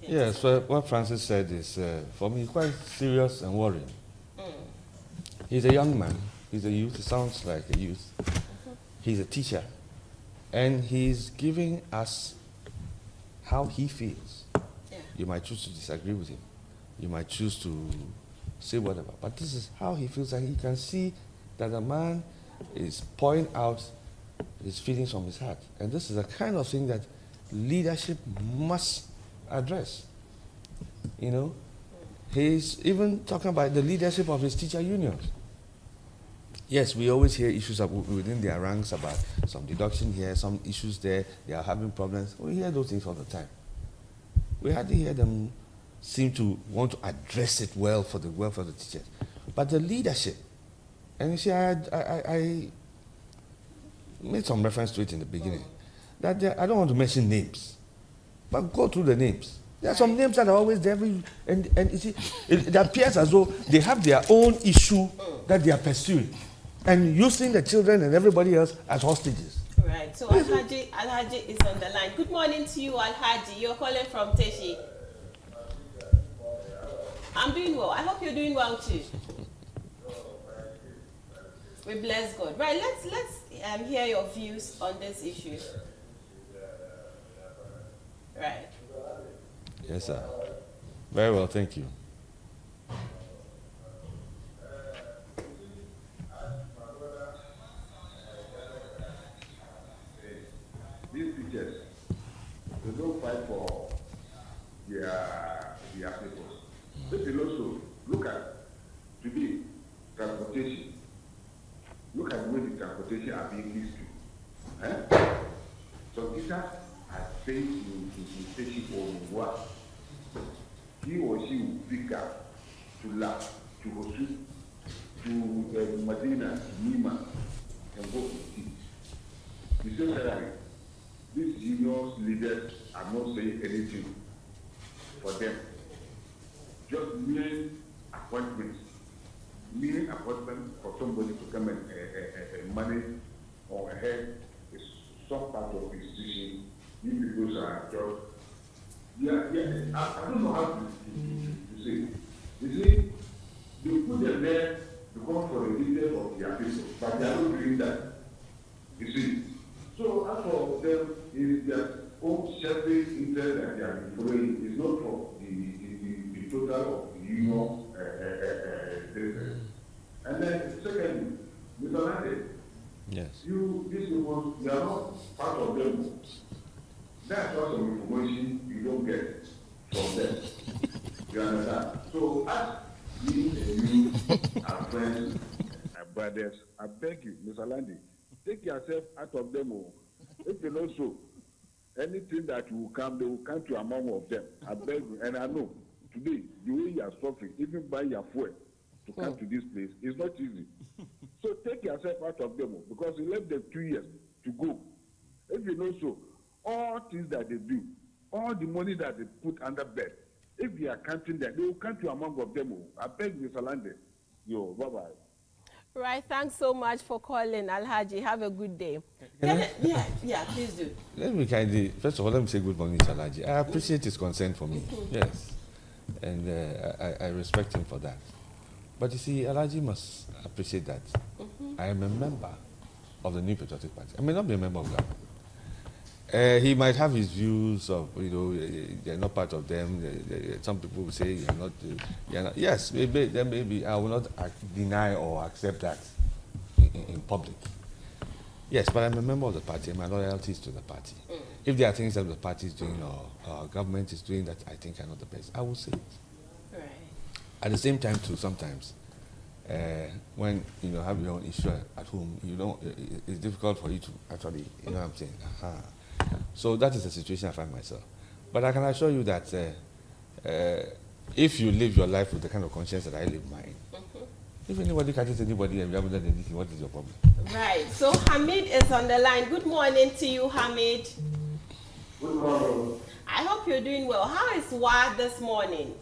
Yes, so what Francis said is, for me, quite serious and worrying. He's a young man. He's a youth. He sounds like a youth. He's a teacher. And he's giving us how he feels. Yeah. You might choose to disagree with him. You might choose to say whatever. But this is how he feels, and he can see that the man is pouring out his feelings from his heart. And this is the kind of thing that leadership must address. You know, he's even talking about the leadership of his teacher unions. Yes, we always hear issues within their ranks about some deduction here, some issues there, they are having problems. We hear those things all the time. We hardly hear them seem to want to address it well for the welfare of the teachers. But the leadership, and you see, I made some reference to it in the beginning, that I don't want to mention names, but go through the names. There are some names that are always there, and you see, it appears as though they have their own issue that they are pursuing, and using the children and everybody else as hostages. Right. So Alhaji is on the line. Good morning to you, Alhaji. You're calling from Teshi. I'm doing well. I hope you're doing well too. We bless God. Right. Let's hear your views on this issue. Right. Yes, sir. Very well, thank you. These teachers, they don't fight for their people. They can also look at today transportation. Look at the way the transportation are being used to. So teachers are saying to station or what he or she will pick up to La, to Hosu, to Medina, Nima, and go to teach. You say that these union leaders are not saying anything for them. Just mere appointments for somebody to come and manage or head is some part of the institution. You people are just, I don't know how to say. You see, they put them there to come for the leader of their people, but they are not doing that. You see. So as for them, is their own selfish interest that they are following is not for the total of the union. And then secondly, Mr. Lande, Yes. these people, you are not part of them. That's what some information you don't get from them. You understand? So as we and you are friends and brothers, I beg you, Mr. Lande, take yourself out of them all. If you know so, anything that will come, they will come to among of them. I beg you, and I know today the way you are suffering, even buy your fuel to come to this place, is not easy. So take yourself out of them all, because you left them 2 years to go. If you know so, all things that they do, all the money that they put under bed, if they are counting them, they will come to among of them all. I beg Mr. Lande, yo, bye-bye. Right. Thanks so much for calling, Alhaji. Have a good day. Yeah, please do. Let me kindly, first of all, let me say good morning to Alhaji. I appreciate his concern for me. Yes. And I respect him for that. But you see, Alhaji must appreciate that. I am a member of the New Patriotic Party. I may not be a member of government. He might have his views of, they're not part of them. Some people will say you're not. Yes, maybe I will not deny or accept that in public. Yes, but I'm a member of the party, and my loyalty is to the party. If there are things that the party is doing or our government is doing that I think are not the best, I will say it. Right. At the same time, too, sometimes when you have your own issue at home, it's difficult for you to actually, you know what I'm saying. So that is the situation I find myself. But I can assure you that if you live your life with the kind of conscience that I live mine, if anybody catches anybody and you haven't done anything, what is your problem? Right. So Hamid is on the line. Good morning to you, Hamid. Good morning. I hope you're doing well. How is Wa this morning?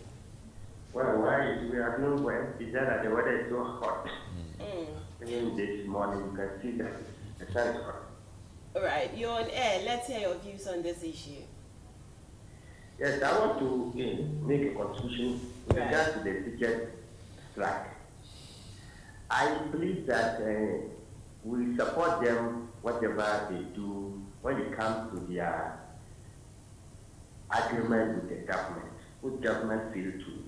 Well, why we are doing well? It's just that the weather is so hot. Even this morning, you can see that the sun is hot. Right. You're on air. Let's hear your views on this issue. Yes, I want to make a contribution with Right. regard to the teachers' strike. I believe that we support them whatever they do when it comes to their agreement with the government, which government fail to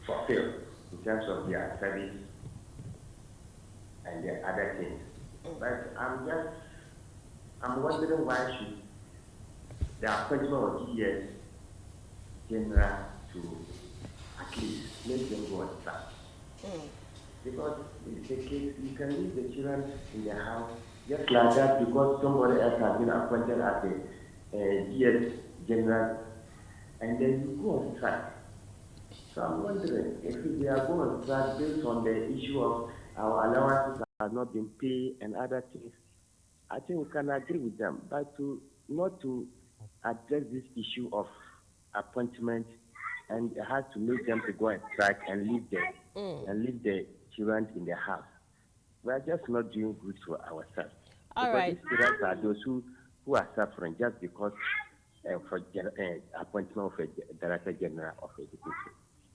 fulfill in terms of their service and the other things. But I'm wondering why should the appointment of GS general to at least make them go on strike. Because it's a case, you can leave the children in the house just like that because somebody else has been appointed as a GS general, and then you go on strike. So I'm wondering if they are going on strike based on the issue of our allowances have not been paid and other things, I think we can agree with them, but not to address this issue of appointment and it has to make them to go and strike and leave the children in the house. We are just not doing good for ourselves. All right. These children are those who are suffering just because for appointment of a director general of education.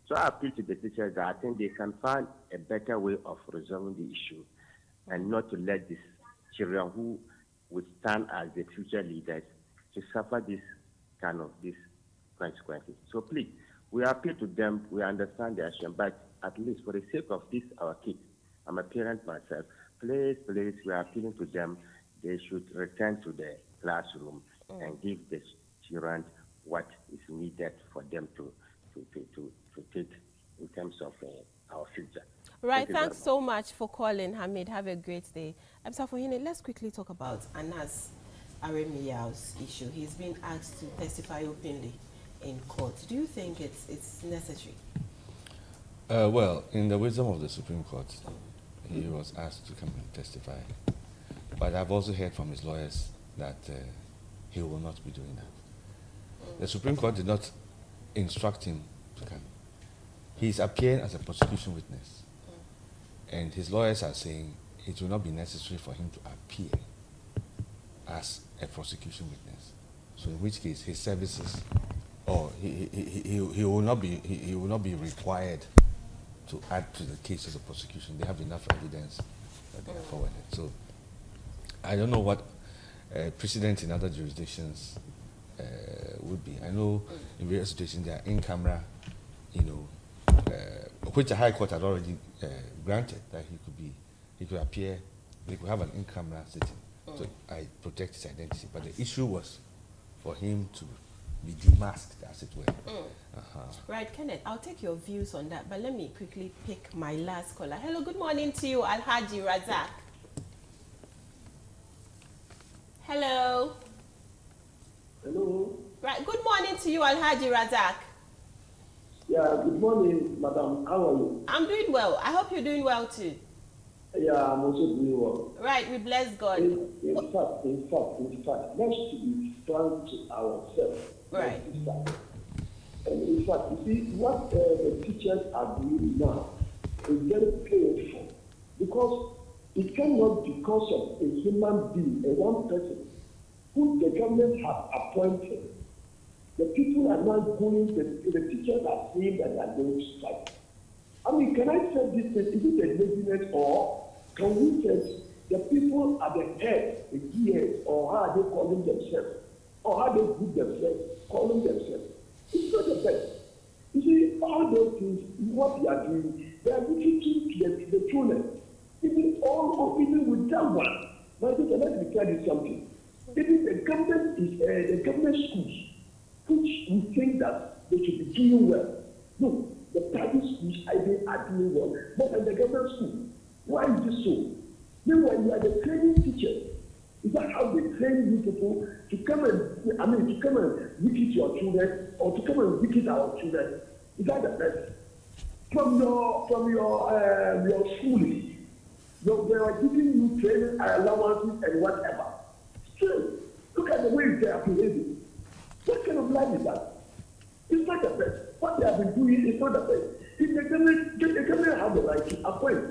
So I appeal to the teachers that I think they can find a better way of resolving the issue and not to let these children who would stand as the future leaders to suffer this kind of these consequences. So please, we appeal to them, we understand their action, but at least for the sake of this, our kids, I'm a parent myself, please, we are appealing to them, they should return to the classroom and give the children what is needed for them to take in terms of our future. Right, thanks so much for calling, Hamid. Have a great day. Safohene, let's quickly talk about Anas Aremiya's issue. He's been asked to testify openly in court. Do you think it's necessary? Well, in the wisdom of the Supreme Court, he was asked to come and testify. But I've also heard from his lawyers that he will not be doing that. The Supreme Court did not instruct him to come. He's appearing as a prosecution witness. And his lawyers are saying it will not be necessary for him to appear as a prosecution witness. So in which case his services, or he will not be required to add to the case as a prosecution. They have enough evidence that they have forwarded. So I don't know what precedent in other jurisdictions would be. I know in various situations there are in camera, which the High Court had already granted that he could appear, he could have an in camera sitting. So I protect his identity. But the issue was for him to be demasked, as it were. Right, Kenneth, I'll take your views on that, but let me quickly pick my last caller. Hello, good morning to you, Alhaji Razak. Hello. Hello. Right, good morning to you, Alhaji Razak. Yeah, good morning, madam. How are you? I'm doing well. I hope you're doing well too. Yeah, I'm also doing well. Right, we bless God. In fact, let's be frank to ourselves. Right. And in fact, you see, what the teachers are doing now is very painful because it cannot because of a human being, a one person, who the government has appointed. The people are not going, the teachers are saying that they are going to strike. I mean, can I say this, is it a laziness or can we say the people at the head, the GS, or how are they calling themselves, or how they group themselves, calling themselves? It's not the best. You see, all those things, what they are doing, they are teaching the children. Even with that one, my sister, let me tell you something. Even the government is the government schools, which we think that they should be doing well. No, the private schools are doing well, but in the government school, why is this so? Meanwhile, you are the training teacher. Is that how they train you people to come and wicked your children or to come and wicked our children? Is that the best? From your schooling, they are giving you training allowances and whatever. Still, look at the way they are behaving. What kind of life is that? It's not the best. What they have been doing is not the best. If the government have the right to appoint,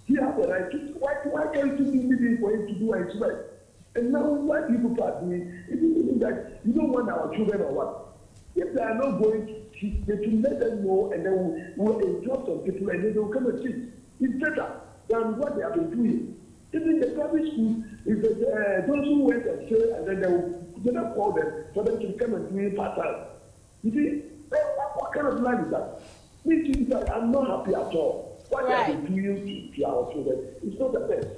he has the right to. Why can't you be living for him to do his work? And now, what people are doing, if you think that you don't want our children or what? If they are not going to teach, they should let them know, and then we'll entrust some people, and then they will come and teach. It's better than what they have been doing. Even the private school, if those who went and say, and then they will call them for them to come and do it part-time. You see, what kind of life is that? Me too, I'm not happy at all. What they have been doing to our children, it's not the best.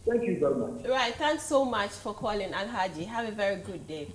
Thank you very much. Right, thanks so much for calling, Alhaji. Have a very good day.